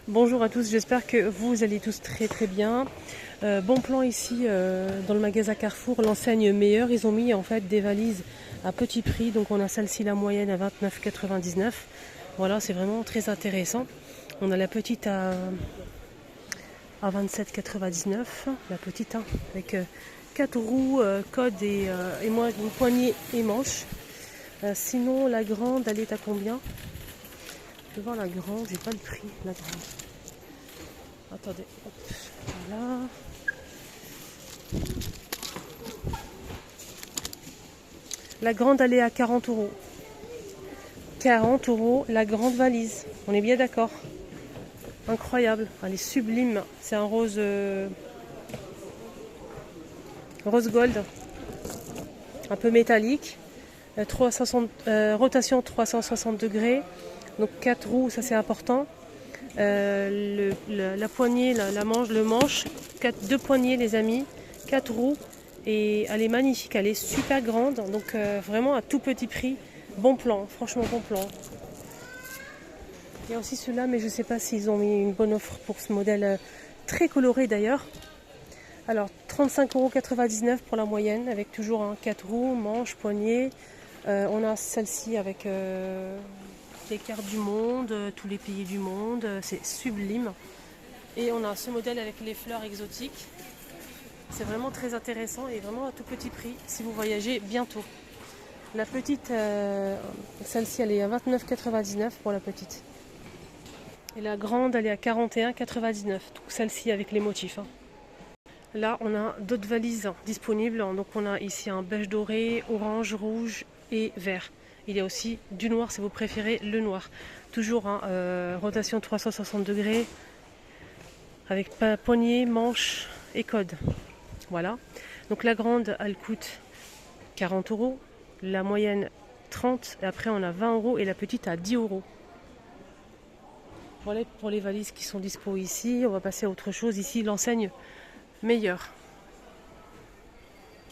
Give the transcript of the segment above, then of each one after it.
Bonjour à tous, j'espère que vous allez tous très bien. Bon plan ici dans le magasin Carrefour, l'enseigne meilleure. Ils ont mis en fait des valises à petit prix. Donc on a celle-ci la moyenne à 29,99 €. Voilà, c'est vraiment très intéressant. On a la petite à 27,99 €. La petite avec 4 roues, code et moi une poignée et manche. Sinon la grande elle est à combien? Je vais voir la grande, j'ai pas le prix, la grande. Attendez, hop, voilà. La grande, elle est à 40 €. 40 €, la grande valise. On est bien d'accord. Incroyable, elle est sublime. C'est un rose, rose gold, un peu métallique. 360, rotation 360 degrés. Donc 4 roues, ça c'est important. La poignée, la manche, le manche, 2 poignées les amis, 4 roues et elle est magnifique, elle est super grande, donc vraiment à tout petit prix, bon plan, franchement bon plan. Il y a aussi ceux-là, mais je ne sais pas s'ils ont mis une bonne offre pour ce modèle très coloré d'ailleurs. Alors 35,99 € pour la moyenne, avec toujours 4 roues, manche, poignée. On a celle-ci avec les cartes du monde, tous les pays du monde, c'est sublime. Et on a ce modèle avec les fleurs exotiques. C'est vraiment très intéressant et vraiment à tout petit prix si vous voyagez bientôt. La petite, celle-ci elle est à 29,99 € pour la petite. Et la grande elle est à 41,99 €. Donc celle-ci avec les motifs. Là on a d'autres valises disponibles. Donc on a ici un beige doré, orange, rouge et vert. Il y a aussi du noir si vous préférez le noir. Toujours rotation 360 degrés avec poignée, manche et code. Voilà. Donc la grande elle coûte 40 €, la moyenne 30 et après on a 20 € et la petite à 10 €. Voilà pour les valises qui sont dispo ici. On va passer à autre chose. Ici l'enseigne meilleure.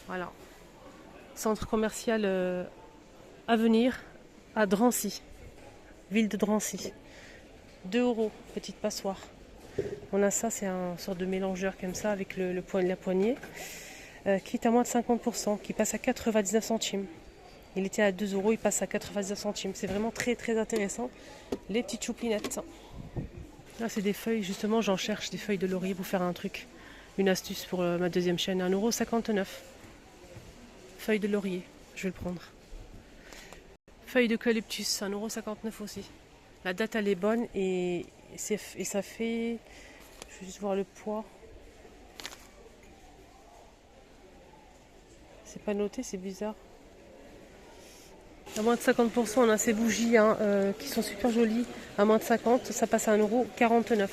Voilà. Centre commercial Avenir à Drancy, ville de Drancy. 2 €, petite passoire. On a ça, c'est un sorte de mélangeur comme ça avec la poignée qui est à moins de 50%, qui passe à 99 centimes. Il était à 2 €, il passe à 99 centimes. C'est vraiment très intéressant. Les petites choupinettes. Là, c'est des feuilles, justement, j'en cherche des feuilles de laurier pour faire un truc. Une astuce pour ma deuxième chaîne, 1,59 €. Feuilles de laurier, je vais le prendre. Feuilles d'eucalyptus, 1,59 € aussi. La date elle est bonne et ça fait. Je vais juste voir le poids. C'est pas noté, c'est bizarre. À moins de 50%, on a ces bougies qui sont super jolies. À moins de 50, ça passe à 1,49 €.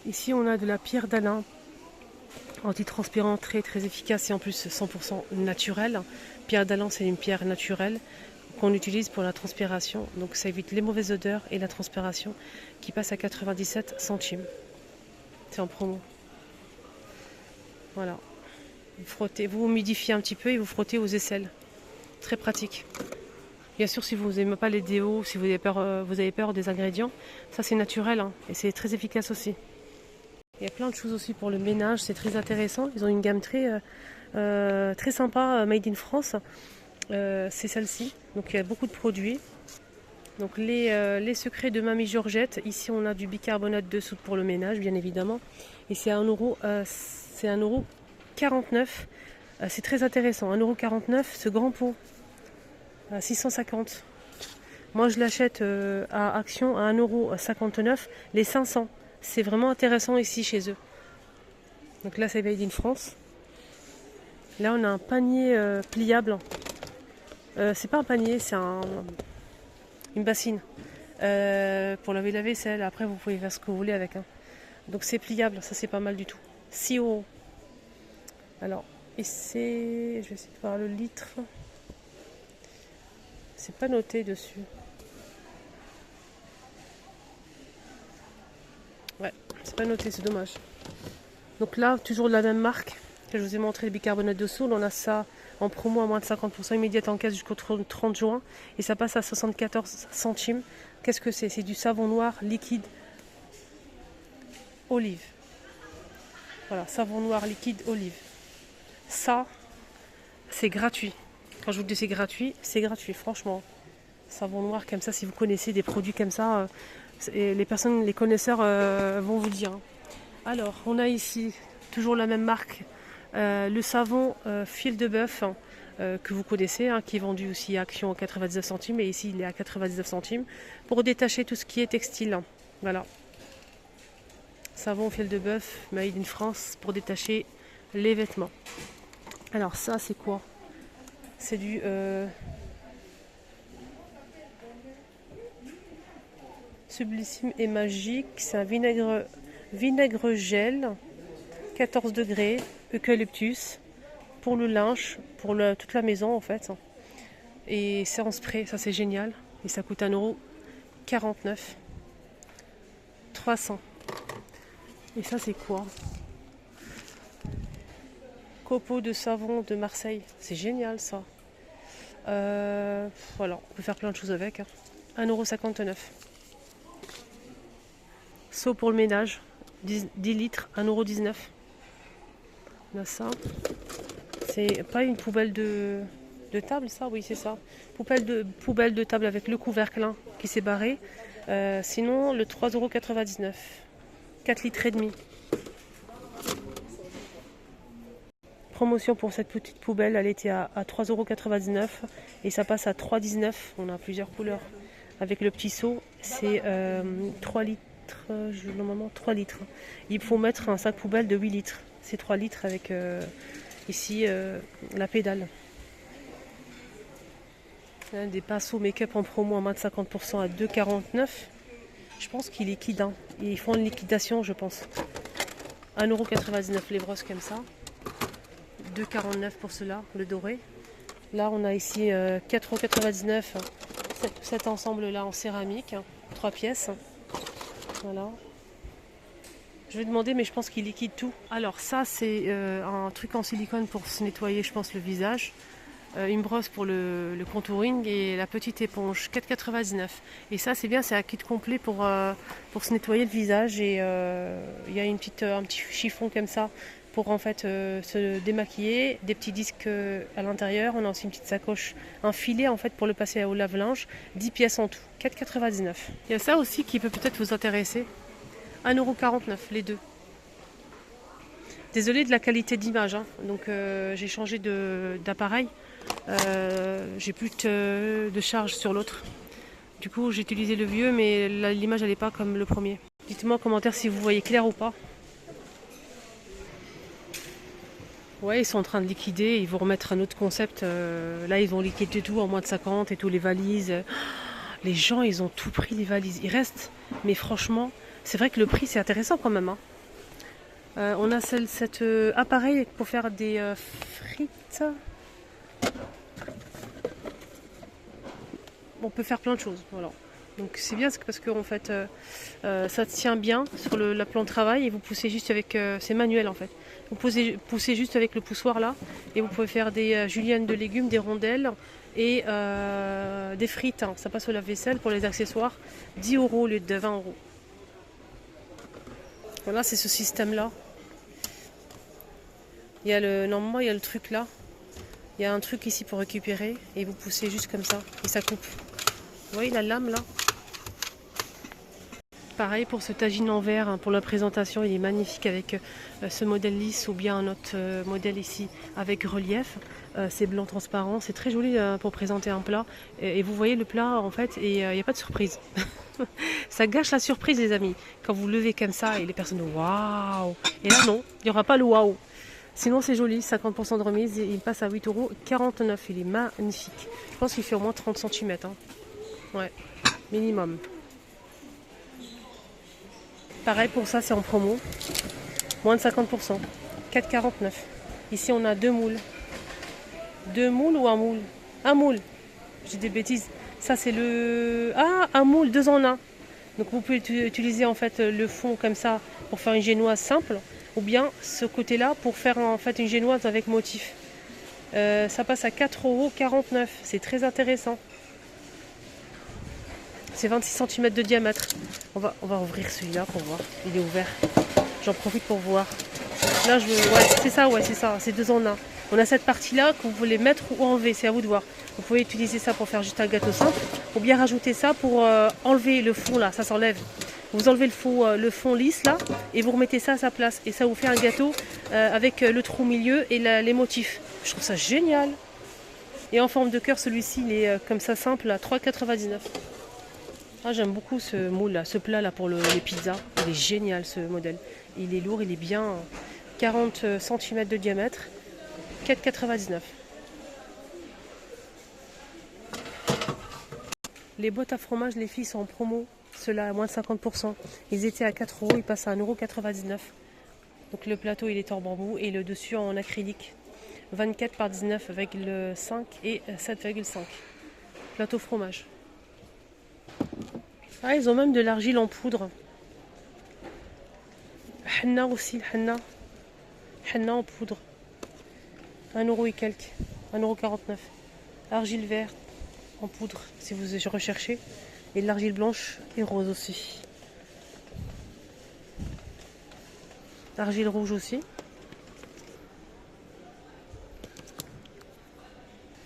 Ici, on a de la pierre d'Alain. Antitranspirant, très efficace et en plus 100% naturel. Pierre d'Alain, c'est une pierre naturelle qu'on utilise pour la transpiration. Donc ça évite les mauvaises odeurs et la transpiration qui passe à 97 centimes. C'est en promo. Voilà. Vous frottez, vous humidifiez un petit peu et vous frottez aux aisselles. Très pratique. Bien sûr, si vous n'aimez pas les déos, si vous avez peur des ingrédients, ça c'est naturel et c'est très efficace aussi. Il y a plein de choses aussi pour le ménage, c'est très intéressant. Ils ont une gamme très sympa, made in France. C'est celle-ci. Donc il y a beaucoup de produits. Donc les secrets de Mamie Georgette. Ici on a du bicarbonate de soude pour le ménage, bien évidemment. Et c'est à 1,49 €. C'est très intéressant. 1,49 € ce grand pot. 650. Moi je l'achète à Action à 1,59 €. Les 500. C'est vraiment intéressant ici chez eux. Donc là c'est made in France. Là on a un panier pliable. C'est pas un panier, c'est une bassine pour laver la vaisselle. Après vous pouvez faire ce que vous voulez avec. Donc c'est pliable, ça c'est pas mal du tout. 6 €. Alors, et c'est. Je vais essayer de voir le litre. C'est pas noté dessus. Ouais, c'est pas noté, c'est dommage. Donc là, toujours de la même marque que je vous ai montré, le bicarbonate de soude. On a ça en promo à moins de 50% immédiate en caisse jusqu'au 30 juin. Et ça passe à 74 centimes. Qu'est-ce que c'est? C'est du savon noir liquide olive. Voilà, savon noir liquide olive. Ça, c'est gratuit. Quand je vous dis c'est gratuit, franchement. Savon noir comme ça, si vous connaissez des produits comme ça, les connaisseurs vont vous dire. Alors, on a ici toujours la même marque, le savon fil de bœuf que vous connaissez, qui est vendu aussi à Action à 99 centimes, et ici il est à 99 centimes, pour détacher tout ce qui est textile. Voilà. Savon fil de bœuf, made in France, pour détacher les vêtements. Alors ça, c'est quoi? C'est du... Sublissime et magique, c'est un vinaigre gel, 14 degrés, eucalyptus, pour le linge, pour toute la maison en fait. Et c'est en spray, ça c'est génial. Et ça coûte 1,49 €. 300. Et ça c'est quoi? Copeaux de savon de Marseille, c'est génial ça. Voilà, on peut faire plein de choses avec. 1,59 €. Seau pour le ménage, 10 litres, 1,19 €. On a ça. C'est pas une poubelle de table, ça? Oui, c'est ça. Poubelle de table avec le couvercle qui s'est barré. Sinon, le 3,99 €. 4 litres et demi. Promotion pour cette petite poubelle, elle était à 3,99 € et ça passe à 3,19 €. On a plusieurs couleurs. Avec le petit seau, c'est 3 litres. Normalement 3 litres. Il faut mettre un sac poubelle de 8 litres. C'est 3 litres avec ici la pédale. Des pinceaux make-up en promo à moins de 50% à 2,49 €. Je pense qu'ils liquident. Ils font une liquidation, je pense. 1,99 € les brosses comme ça. 2,49 € pour cela, le doré. Là, on a ici 4,99 € cet ensemble-là en céramique. 3 pièces. Voilà. Je vais demander, mais je pense qu'il liquide tout. Alors ça, c'est un truc en silicone pour se nettoyer, je pense, le visage. Une brosse pour le contouring et la petite éponge, 4,99 €. Et ça, c'est bien, c'est un kit complet pour se nettoyer le visage. Et il y a un petit chiffon comme ça pour en fait se démaquiller. Des petits disques à l'intérieur. On a aussi une petite sacoche, un filet en fait pour le passer au lave-linge. 10 pièces en tout, 4,99 €. Il y a ça aussi qui peut peut-être vous intéresser. 1,49 € les deux. Désolée de la qualité d'image, donc j'ai changé d'appareil. J'ai plus de charge sur l'autre. Du coup, j'ai utilisé le vieux, mais l'image elle n'est pas comme le premier. Dites-moi en commentaire si vous voyez clair ou pas. Ouais, ils sont en train de liquider. Ils vont remettre un autre concept. Là, ils vont liquider tout en moins de 50 et tout, les valises. Les gens, ils ont tout pris, les valises. Il reste, mais franchement, c'est vrai que le prix, c'est intéressant quand même. On a cet appareil pour faire des frites. On peut faire plein de choses, voilà. Donc c'est bien parce que en fait, ça tient bien sur la plan de travail et vous poussez juste avec, c'est manuel en fait. Vous poussez juste avec le poussoir là et vous pouvez faire des juliennes de légumes, des rondelles et des frites. Ça passe au lave-vaisselle pour les accessoires. 10 € au lieu de 20 €. Voilà, c'est ce système là. Normalement il y a le truc là. Il y a un truc ici pour récupérer et vous poussez juste comme ça et ça coupe. Vous voyez la lame là? Pareil pour ce tagine en verre, pour la présentation, il est magnifique avec ce modèle lisse ou bien un autre modèle ici avec relief. C'est blanc transparent, c'est très joli pour présenter un plat. Et vous voyez le plat en fait et il n'y a pas de surprise. Ça gâche la surprise les amis. Quand vous levez comme ça et les personnes waouh. Et là non, il n'y aura pas le waouh. Sinon c'est joli, 50% de remise, il passe à 8,49 €. Il est magnifique. Je pense qu'il fait au moins 30 cm. Ouais, minimum. Pareil pour ça, c'est en promo. Moins de 50%. 4,49 €. Ici, on a 2 moules. 2 moules ou un moule? Un moule. J'ai des bêtises. Ça, c'est le... Ah, un moule, 2 en 1. Donc, vous pouvez utiliser en fait le fond comme ça pour faire une génoise simple. Ou bien ce côté-là pour faire en fait une génoise avec motif. Ça passe à 4,49 €. C'est très intéressant. C'est 26 cm de diamètre. On va ouvrir celui-là pour voir. Il est ouvert. J'en profite pour voir. Là, ouais, c'est ça, c'est 2 en 1. On a cette partie-là que vous voulez mettre ou enlever, c'est à vous de voir. Vous pouvez utiliser ça pour faire juste un gâteau simple, ou bien rajouter ça pour enlever le fond là, ça s'enlève. Vous enlevez le fond lisse là, et vous remettez ça à sa place. Et ça vous fait un gâteau avec le trou au milieu et les motifs. Je trouve ça génial. Et en forme de cœur, celui-ci, il est comme ça simple à 3,99 €. Ah, j'aime beaucoup ce moule là, ce plat là pour les pizzas. Il est génial ce modèle. Il est lourd, il est bien 40 cm de diamètre. 4,99 €. Les boîtes à fromage, les filles sont en promo. Ceux-là à moins de 50%. Ils étaient à 4 €, ils passent à 1,99 €. Donc le plateau il est en bambou et le dessus en acrylique. 24 par 19,5 et 7,5. Plateau fromage. Ah, ils ont même de l'argile en poudre. Henna aussi, henna. Henna en poudre. 1 € et quelques. 1,49 €. Argile verte en poudre, si vous recherchez. Et de l'argile blanche et rose aussi. Argile rouge aussi.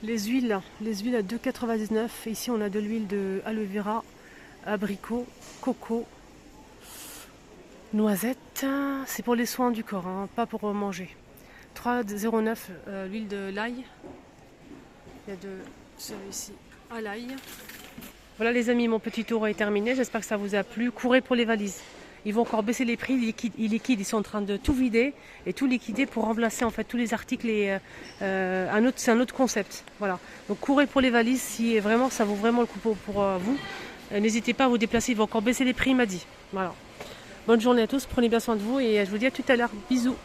Les huiles à 2,99 €. Ici, on a de l'huile de aloe vera, abricot, coco, noisette. C'est pour les soins du corps, hein, pas pour manger. 3,09 €. L'huile de l'ail. Il y a de celui-ci à l'ail. Voilà les amis, mon petit tour est terminé. J'espère que ça vous a plu. Courez pour les valises. Ils vont encore baisser les prix, ils sont en train de tout vider et tout liquider pour remplacer en fait tous les articles et c'est un autre concept. Voilà. Donc courez pour les valises si vraiment ça vaut vraiment le coup pour vous. N'hésitez pas à vous déplacer, ils vont encore baisser les prix, il m'a dit. Voilà. Bonne journée à tous, prenez bien soin de vous et je vous dis à tout à l'heure. Bisous.